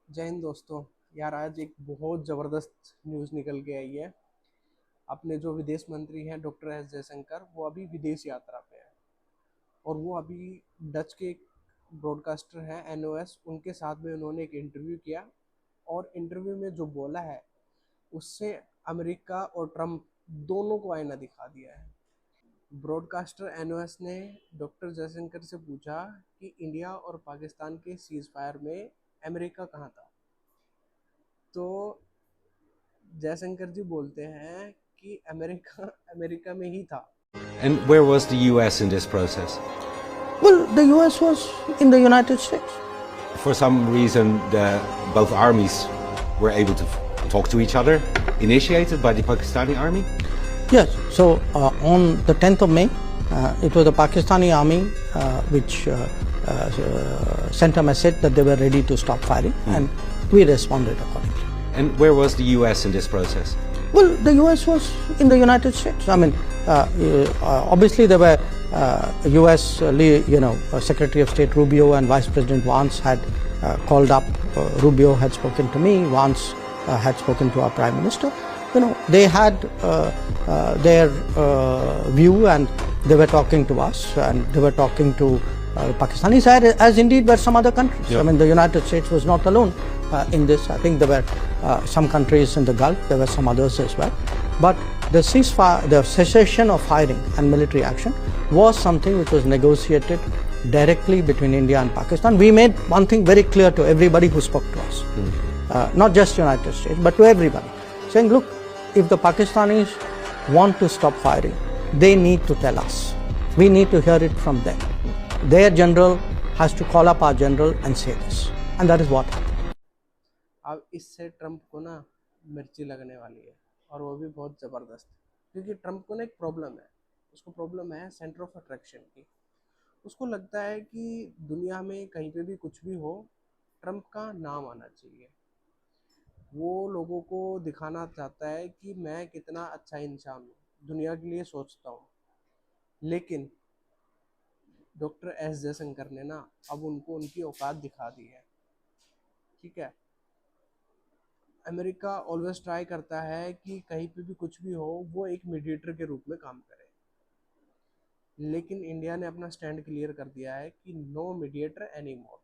जय हिंद दोस्तों। यार आज एक बहुत ज़बरदस्त न्यूज़ निकल के आई है। अपने जो विदेश मंत्री हैं डॉक्टर एस जयशंकर, वो अभी विदेश यात्रा पे हैं। और वो अभी डच के एक ब्रॉडकास्टर हैं एनओएस, उनके साथ में उन्होंने एक इंटरव्यू किया। और इंटरव्यू में जो बोला है उससे अमेरिका और ट्रम्प दोनों को आईना दिखा दिया है। ब्रॉडकास्टर एनओएस ने डॉक्टर जयशंकर से पूछा कि इंडिया और पाकिस्तान के सीज फायर में अमेरिका कहाँ था। तो जयशंकर जी बोलते हैं कि अमेरिका अमेरिका में ही था। And where was the US in this process? Well, the US was in the United States. For some reason, both armies were able to talk to each other, initiated by the Pakistani army. Yes, so on the 10th of May, it was the Pakistani army which sent a message that they were ready to stop firing, and we responded accordingly. And where was the US in this process? Well, the US was in the United States. I mean, obviously there were US, Secretary of State Rubio and Vice President Vance had called up. Rubio had spoken to me. Vance had spoken to our Prime Minister. They had their view, and they were talking to us, and they were talking to Pakistanis, as indeed were some other countries. Yeah. I mean, the United States was not alone in this. I think there were some countries in the Gulf, there were some others as well. But the ceasefire, the cessation of firing and military action was something which was negotiated directly between India and Pakistan. We made one thing very clear to everybody who spoke to us, not just United States, but to everybody, saying, look, if the Pakistanis want to stop firing, they need to tell us. We need to hear it from them. Their general has to call up our general and say this. And that is what happened. अब इससे Trump को ना मिर्ची लगने वाली है, और वो भी बहुत ज़बरदस्त। क्योंकि ट्रम्प को ना एक प्रॉब्लम है। उसको प्रॉब्लम है सेंटर ऑफ अट्रैक्शन की। उसको लगता है कि दुनिया में कहीं पे भी कुछ भी हो, ट्रम्प का नाम आना चाहिए। वो लोगों को दिखाना चाहता है कि मैं कितना अच्छा इंसान हूँ, दुनिया के लिए सोचता हूँ। लेकिन डॉक्टर एस जयशंकर ने ना अब उनको उनकी औकात दिखा दी है। ठीक है। अमेरिका ऑलवेज ट्राई करता है कि कहीं पे भी कुछ भी हो वो एक मीडिएटर के रूप में काम करे। लेकिन इंडिया ने अपना स्टैंड क्लियर कर दिया है कि नो मीडिएटर एनी मोर।